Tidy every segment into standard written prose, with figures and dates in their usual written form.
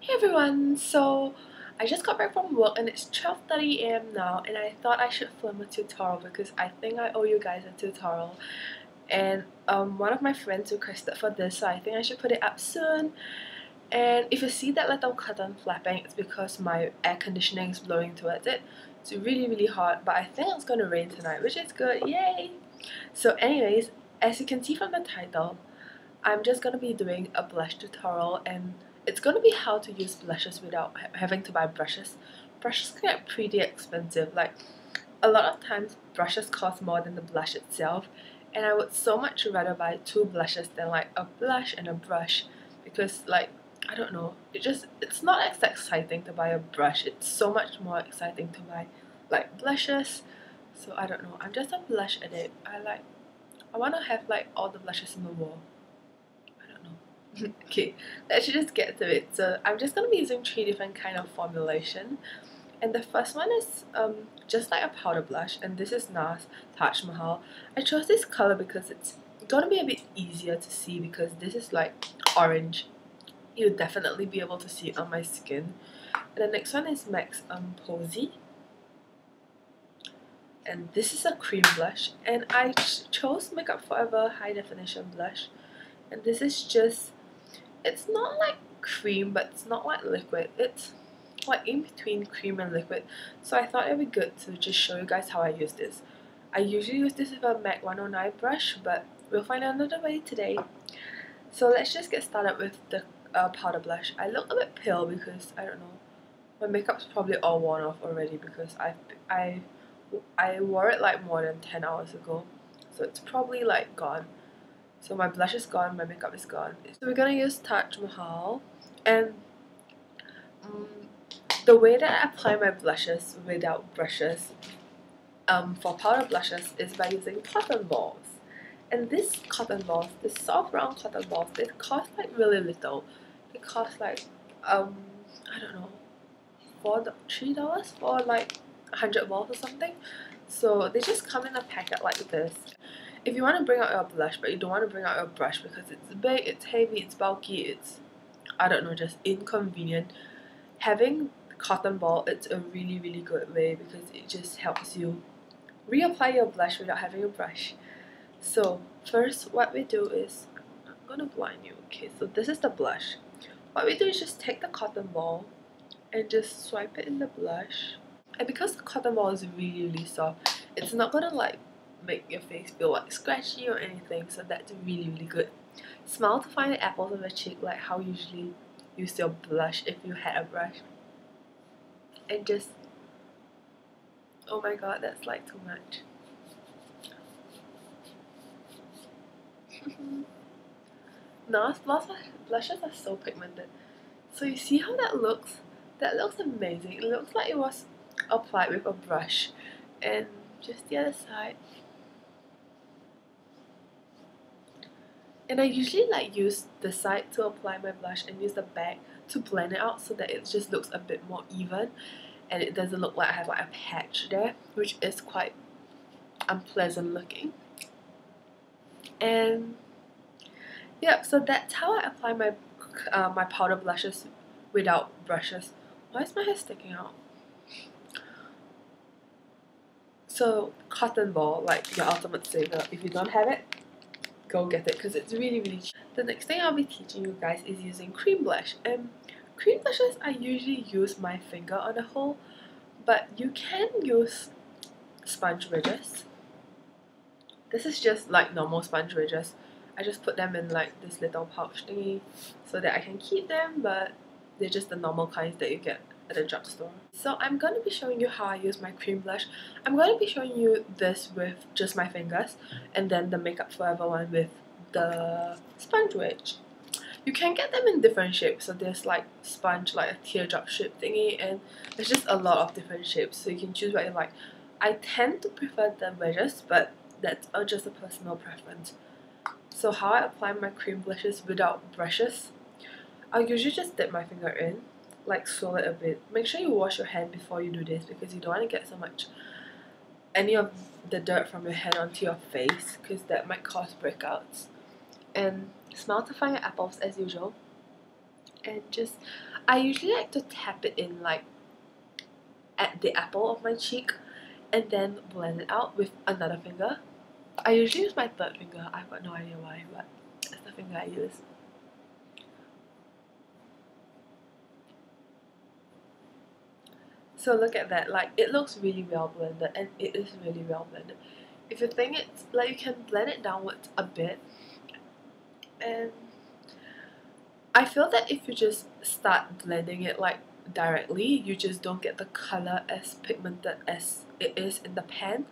Hey everyone, so I just got back from work and it's 12:30 a.m. now, and I thought I should film a tutorial because I think I owe you guys a tutorial. And one of my friends requested for this, so I think I should put it up soon. And if you see that little curtain flapping, it's because my air conditioning is blowing towards it. It's really hot, but I think it's gonna rain tonight, which is good, yay! So anyways, as you can see from the title, I'm just gonna be doing a blush tutorial, and it's gonna be how to use blushes without having to buy brushes. Brushes can get pretty expensive, like a lot of times brushes cost more than the blush itself, and I would so much rather buy two blushes than like a blush and a brush, because like I don't know, it's not as exciting to buy a brush. It's so much more exciting to buy like blushes. So I don't know, I'm just a blush addict. I wanna have like all the blushes in the world. I don't know. Okay, let's just get to it. So I'm just gonna be using three different kind of formulation, and the first one is just like a powder blush, and this is NARS Taj Mahal. I chose this color because it's gonna be a bit easier to see because this is like orange. You'll definitely be able to see it on my skin. And the next one is MAC's Posy, and this is a cream blush, and I chose Makeup Forever High Definition Blush, and this is just, it's not like cream, but it's not like liquid. It's like in between cream and liquid. So I thought it would be good to just show you guys how I use this. I usually use this with a MAC 109 brush, but we'll find another way today. So let's just get started with the powder blush. I look a bit pale because I don't know, my makeup's probably all worn off already because I wore it like more than 10 hours ago, so it's probably like gone. So my blush is gone, my makeup is gone. So we're gonna use Taj Mahal, and um, the way that I apply my blushes without brushes for powder blushes is by using cotton balls. And this cotton balls, this soft round cotton balls, they cost like really little. They cost like I don't know, $3 for like 100 balls or something. So they just come in a packet like this. If you want to bring out your blush but you don't want to bring out your brush because it's big, it's heavy, it's bulky, it's, I don't know, just inconvenient, having cotton ball, it's a really good way because it just helps you reapply your blush without having a brush. So first what we do is, I'm gonna blind you, okay, so this is the blush. What we do is just take the cotton ball and just swipe it in the blush. And because the cotton ball is really soft, it's not gonna like make your face feel like scratchy or anything, so that's really good. Smile to find the apples of the cheek, like how you usually use your blush if you had a brush. And just, oh my god, that's like too much. NARS blushes are so pigmented. So you see how that looks? That looks amazing. It looks like it was applied with a brush. And just the other side. And I usually like use the side to apply my blush and use the back to blend it out so that it just looks a bit more even and it doesn't look like I have like a patch there, which is quite unpleasant looking. And yeah, so that's how I apply my my powder blushes without brushes. Why is my hair sticking out? So cotton ball, like your ultimate savior. If you don't have it, go get it because it's really cheap. The next thing I'll be teaching you guys is using cream blush. And cream blushes, I usually use my finger on the whole, but you can use sponge ridges. This is just like normal sponge ridges. I just put them in like this little pouch thingy so that I can keep them, but they're just the normal kinds that you get at the drugstore. So I'm going to be showing you how I use my cream blush. I'm going to be showing you this with just my fingers, and then the Makeup Forever one with the sponge ridge. You can get them in different shapes, so there's like sponge, like a teardrop shape thingy, and there's just a lot of different shapes, so you can choose what you like. I tend to prefer the wedges, but that's just a personal preference. So how I apply my cream blushes without brushes, I'll usually just dip my finger in, like swirl it a bit. Make sure you wash your hand before you do this because you don't want to get so much any of the dirt from your hand onto your face because that might cause breakouts. And smile to find your apples as usual. and just I usually like to tap it in like at the apple of my cheek and then blend it out with another finger. I usually use my third finger. I've got no idea why, but it's the finger I use. So look at that, like it looks really well blended, and it is really well blended. If you think it's like, you can blend it downwards a bit, and I feel that if you just start blending it like directly, you just don't get the color as pigmented as it is in the pan.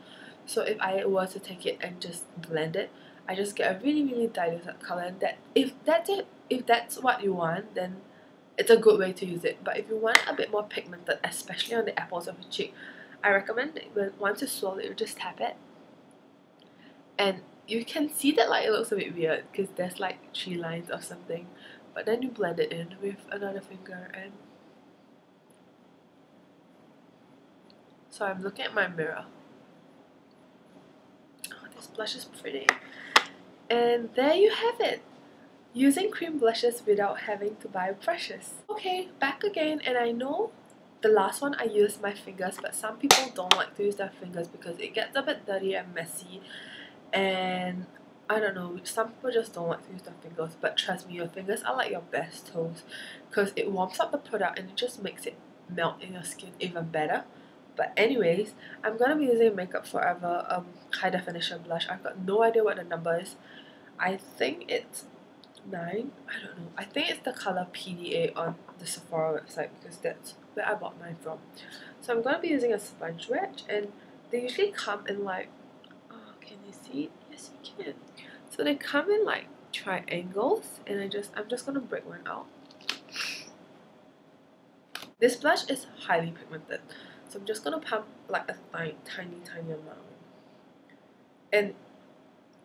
So if I were to take it and just blend it, I just get a really diluted color, and that if that's what you want, then it's a good way to use it. But if you want a bit more pigmented, especially on the apples of your cheek, I recommend that once you swirl it, you just tap it, and you can see that like it looks a bit weird because there's like 3 lines or something, but then you blend it in with another finger. And so I'm looking at my mirror. Oh, this blush is pretty. And there you have it, using cream blushes without having to buy brushes. Okay, back again, and I know the last one I used my fingers, but some people don't like to use their fingers because it gets a bit dirty and messy, and I don't know, some people just don't like to use their fingers. But trust me, your fingers are like your best tools because it warms up the product and it just makes it melt in your skin even better. But anyways, I'm gonna be using Makeup Forever high definition blush. I've got no idea what the number is. I think it's 9. I don't know. I think it's the color PDA on the Sephora website because that's where I bought mine from. So I'm gonna be using a sponge wedge, and they usually come in like, oh, can you see it? Yes, you can. So they come in like triangles, and I'm just gonna break one out. This blush is highly pigmented, so I'm just gonna pump like a tiny amount. And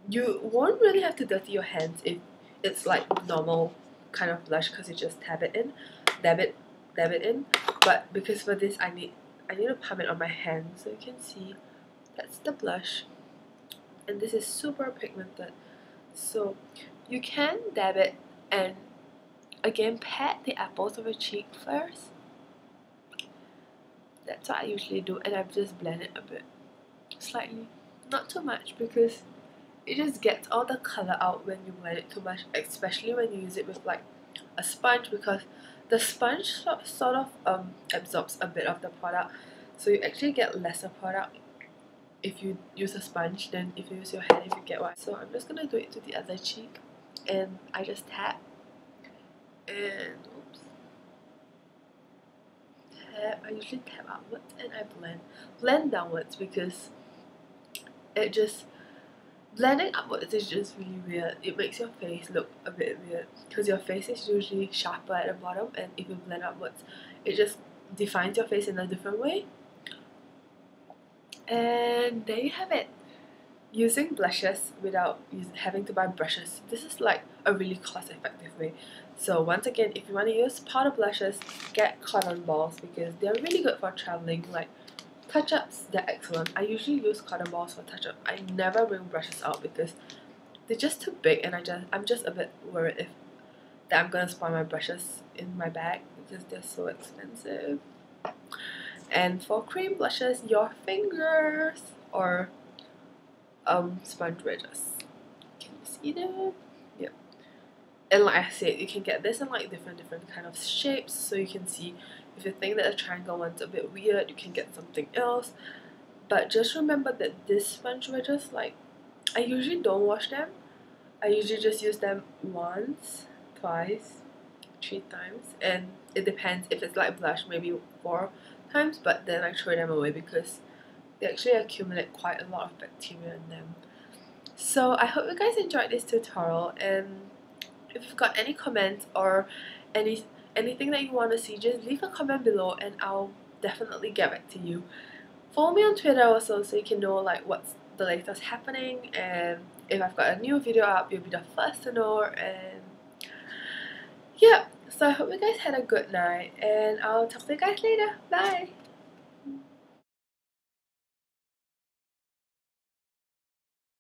you won't really have to dirty your hands if it's like normal kind of blush because you just dab it in. But because for this I need to pump it on my hand, so you can see that's the blush, and this is super pigmented. So you can dab it and again pat the apples of your cheek first. That's what I usually do, and I just blend it a bit, slightly, not too much, because it just gets all the color out when you blend it too much, especially when you use it with like a sponge, because the sponge sort of absorbs a bit of the product, so you actually get lesser product if you use a sponge than if you use your hand, if you get what. So I'm just gonna do it to the other cheek, and I just tap and oops, tap. I usually tap outwards and I blend downwards because it just blending upwards is just really weird. It makes your face look a bit weird because your face is usually sharper at the bottom, and if you blend upwards, it just defines your face in a different way. And there you have it, using blushes without having to buy brushes. This is like a really cost-effective way. So once again, if you want to use powder blushes, get cotton balls because they're really good for traveling. Like touch-ups, they're excellent. I usually use cotton balls for touch-up. I never bring brushes out because they're just too big, and I'm just a bit worried that I'm gonna spoil my brushes in my bag because they're so expensive. And for cream blushes, your fingers or sponge wedges. Can you see them? Yep. And like I said, you can get this in like different kind of shapes, so you can see if you think that the triangle one's a bit weird, you can get something else. But just remember that this sponge wedges, like, I usually don't wash them. I usually just use them once, twice, 3 times, and it depends. If it's like blush, maybe 4 times, but then I throw them away because they actually accumulate quite a lot of bacteria in them. So I hope you guys enjoyed this tutorial, and if you've got any comments or anything that you want to see, just leave a comment below and I'll definitely get back to you. Follow me on Twitter also so you can know like what's the latest happening, and if I've got a new video up, you'll be the first to know. And yeah, so I hope you guys had a good night, and I'll talk to you guys later. Bye!